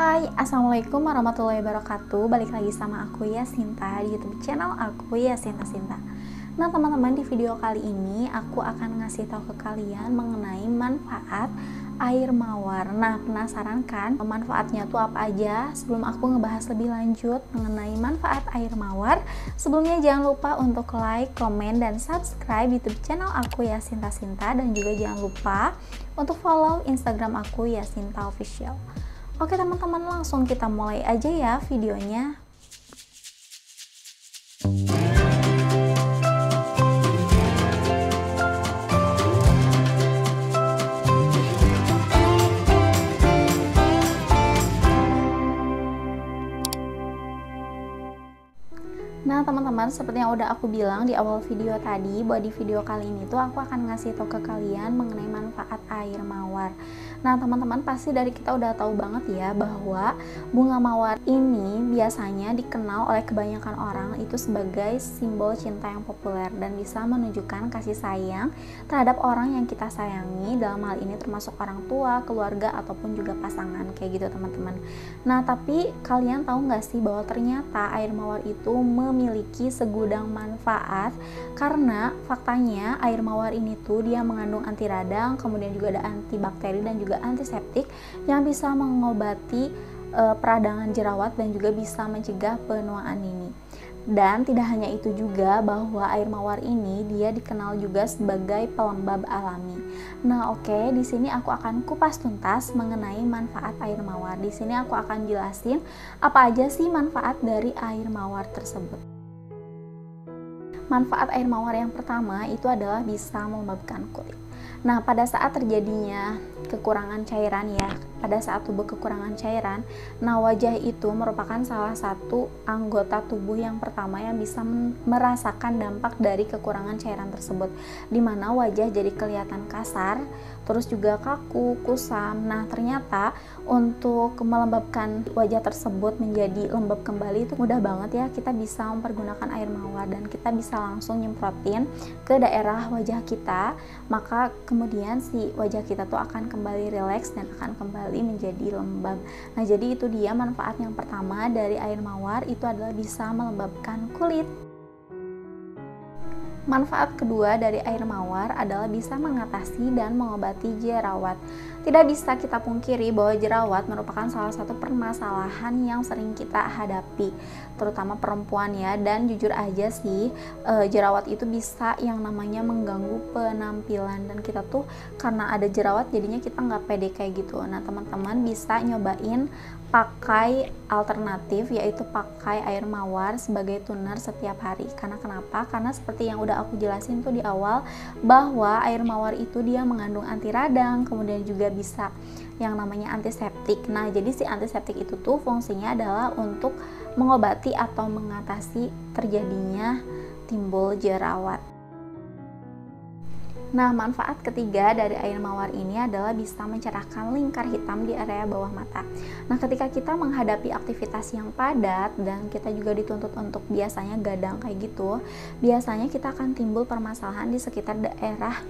Hai, Assalamualaikum warahmatullahi wabarakatuh. Balik lagi sama aku ya Sinta di YouTube channel aku ya Sinta. Nah teman-teman, di video kali ini aku akan ngasih tahu ke kalian mengenai manfaat air mawar. Nah penasaran kan manfaatnya tuh apa aja? Sebelum aku ngebahas lebih lanjut mengenai manfaat air mawar, sebelumnya jangan lupa untuk like, komen, dan subscribe YouTube channel aku ya Sinta, dan juga jangan lupa untuk follow Instagram aku ya Sinta Official. Oke teman-teman, langsung kita mulai aja ya videonya. Nah teman-teman, seperti yang udah aku bilang di awal video tadi, bahwa di video kali ini tuh aku akan ngasih tau ke kalian mengenai manfaat air mawar. Nah teman-teman, pasti dari kita udah tahu banget ya bahwa bunga mawar ini biasanya dikenal oleh kebanyakan orang itu sebagai simbol cinta yang populer dan bisa menunjukkan kasih sayang terhadap orang yang kita sayangi, dalam hal ini termasuk orang tua, keluarga, ataupun juga pasangan kayak gitu teman-teman. Nah tapi kalian tahu nggak sih bahwa ternyata air mawar itu memiliki segudang manfaat, karena faktanya air mawar ini tuh dia mengandung anti radang, kemudian juga ada antibakteri dan juga antiseptik yang bisa mengobati peradangan jerawat dan juga bisa mencegah penuaan dini. Dan tidak hanya itu juga, bahwa air mawar ini dia dikenal juga sebagai pelembab alami. Nah, oke, di sini aku akan kupas tuntas mengenai manfaat air mawar. Di sini aku akan jelasin apa aja sih manfaat dari air mawar tersebut. Manfaat air mawar yang pertama itu adalah bisa melembabkan kulit. Nah, pada saat terjadinya kekurangan cairan ya, pada saat tubuh kekurangan cairan, nah wajah itu merupakan salah satu anggota tubuh yang pertama yang bisa merasakan dampak dari kekurangan cairan tersebut, dimana wajah jadi kelihatan kasar, terus juga kaku, kusam. Nah ternyata untuk melembabkan wajah tersebut menjadi lembab kembali itu mudah banget ya. Kita bisa mempergunakan air mawar dan kita bisa langsung nyemprotin ke daerah wajah kita, maka kemudian si wajah kita tuh akan kembali rileks dan akan kembali menjadi lembab. Nah jadi itu dia manfaat yang pertama dari air mawar, itu adalah bisa melembabkan kulit. Manfaat kedua dari air mawar adalah bisa mengatasi dan mengobati jerawat. Tidak bisa kita pungkiri bahwa jerawat merupakan salah satu permasalahan yang sering kita hadapi, terutama perempuan ya. Dan jujur aja sih, jerawat itu bisa yang namanya mengganggu penampilan, dan kita tuh karena ada jerawat jadinya kita nggak pede kayak gitu. Nah teman-teman bisa nyobain pakai alternatif, yaitu pakai air mawar sebagai toner setiap hari. Karena kenapa? Karena seperti yang udah aku jelasin tuh di awal, bahwa air mawar itu dia mengandung anti radang, kemudian juga bisa yang namanya antiseptik. Nah jadi si antiseptik itu tuh fungsinya adalah untuk mengobati atau mengatasi terjadinya timbul jerawat. Nah, manfaat ketiga dari air mawar ini adalah bisa mencerahkan lingkar hitam di area bawah mata. Nah, ketika kita menghadapi aktivitas yang padat dan kita juga dituntut untuk biasanya gadang kayak gitu, biasanya kita akan timbul permasalahan di sekitar daerah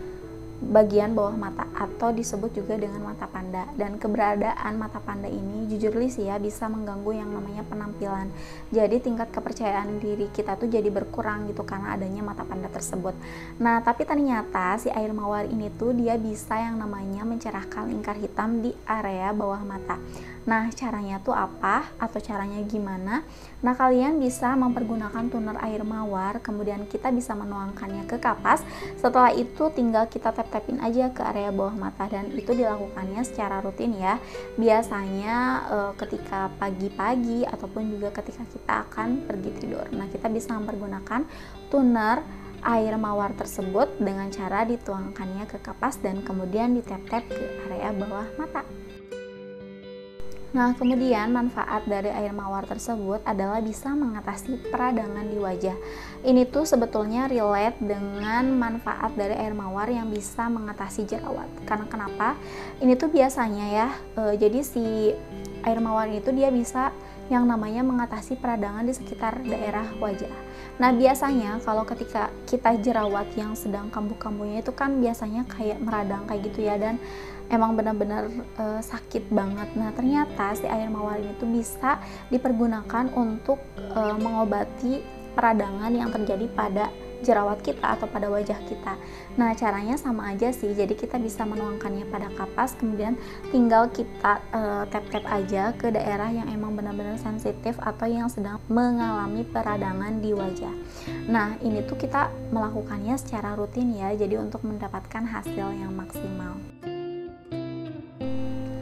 bagian bawah mata atau disebut juga dengan mata panda. Dan keberadaan mata panda ini jujur sih ya bisa mengganggu yang namanya penampilan. Jadi tingkat kepercayaan diri kita tuh jadi berkurang gitu karena adanya mata panda tersebut. Nah tapi ternyata si air mawar ini tuh dia bisa yang namanya mencerahkan lingkar hitam di area bawah mata. Nah caranya tuh apa atau caranya gimana? Nah kalian bisa mempergunakan toner air mawar, kemudian kita bisa menuangkannya ke kapas. Setelah itu tinggal kita tap-tapin aja ke area bawah mata, dan itu dilakukannya secara rutin ya. Biasanya ketika pagi-pagi ataupun juga ketika kita akan pergi tidur. Nah kita bisa mempergunakan toner air mawar tersebut dengan cara dituangkannya ke kapas dan kemudian ditap-tap ke area bawah mata. Nah, kemudian manfaat dari air mawar tersebut adalah bisa mengatasi peradangan di wajah. Ini tuh sebetulnya relate dengan manfaat dari air mawar yang bisa mengatasi jerawat. Karena kenapa? Ini tuh biasanya ya, jadi si air mawar itu dia bisa yang namanya mengatasi peradangan di sekitar daerah wajah. Nah, biasanya kalau ketika kita jerawat yang sedang kambuh-kambuhnya itu kan biasanya kayak meradang kayak gitu ya, dan emang benar-benar sakit banget. Nah, ternyata si air mawar ini tuh bisa dipergunakan untuk mengobati peradangan yang terjadi pada jerawat kita atau pada wajah kita. Nah, caranya sama aja sih. Jadi kita bisa menuangkannya pada kapas, kemudian tinggal kita tap-tap aja ke daerah yang emang benar-benar sensitif atau yang sedang mengalami peradangan di wajah. Nah, ini tuh kita melakukannya secara rutin ya, jadi untuk mendapatkan hasil yang maksimal.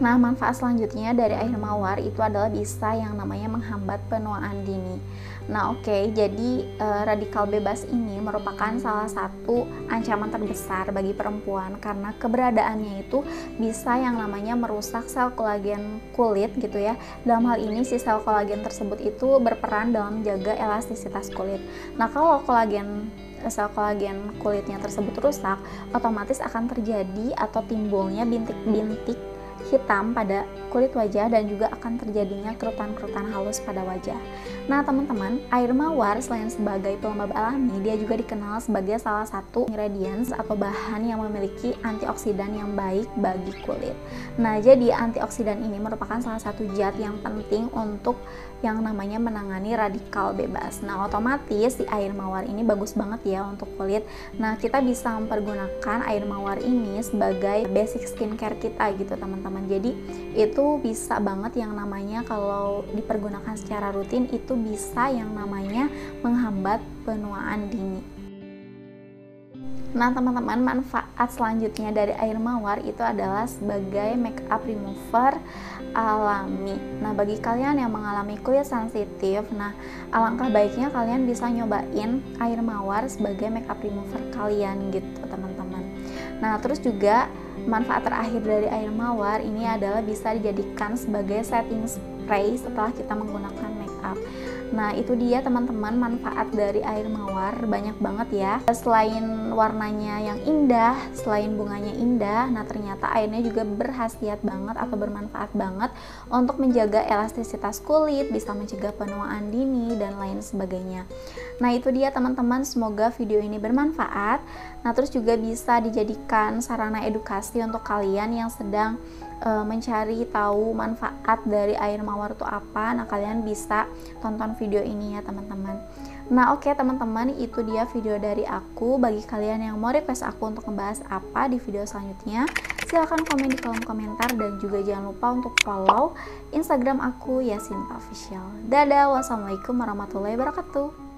Nah, manfaat selanjutnya dari air mawar itu adalah bisa yang namanya menghambat penuaan dini. Nah, oke, jadi radikal bebas ini merupakan salah satu ancaman terbesar bagi perempuan karena keberadaannya itu bisa yang namanya merusak sel kolagen kulit gitu ya. Dalam hal ini si sel kolagen tersebut itu berperan dalam menjaga elastisitas kulit. Nah, kalau sel kolagen kulitnya tersebut rusak, otomatis akan terjadi atau timbulnya bintik-bintik hitam pada kulit wajah dan juga akan terjadinya kerutan-kerutan halus pada wajah. Nah, teman-teman, air mawar selain sebagai pelembab alami, dia juga dikenal sebagai salah satu ingredients atau bahan yang memiliki antioksidan yang baik bagi kulit. Nah, jadi antioksidan ini merupakan salah satu zat yang penting untuk yang namanya menangani radikal bebas. Nah, otomatis si air mawar ini bagus banget ya untuk kulit. Nah, kita bisa mempergunakan air mawar ini sebagai basic skincare kita gitu, teman-teman. Jadi itu bisa banget yang namanya kalau dipergunakan secara rutin itu bisa yang namanya menghambat penuaan dini. Nah, teman-teman, manfaat selanjutnya dari air mawar itu adalah sebagai makeup remover alami. Nah, bagi kalian yang mengalami kulit sensitif, nah alangkah baiknya kalian bisa nyobain air mawar sebagai makeup remover kalian gitu, teman-teman. Nah, terus juga manfaat terakhir dari air mawar ini adalah bisa dijadikan sebagai setting spray setelah kita menggunakan makeup. Nah, itu dia teman-teman manfaat dari air mawar, banyak banget ya. Selain warnanya yang indah, selain bunganya indah, nah ternyata airnya juga berkhasiat banget atau bermanfaat banget untuk menjaga elastisitas kulit, bisa mencegah penuaan dini dan lain sebagainya. Nah, itu dia teman-teman, semoga video ini bermanfaat. Nah, terus juga bisa dijadikan sarana edukasi untuk kalian yang sedang mencari tahu manfaat dari air mawar itu apa. Nah, kalian bisa tonton video ini ya teman-teman. Nah, oke teman-teman, itu dia video dari aku. Bagi kalian yang mau request aku untuk membahas apa di video selanjutnya, silahkan komen di kolom komentar dan juga jangan lupa untuk follow Instagram aku Yasinta Official. Dadah, wassalamualaikum warahmatullahi wabarakatuh.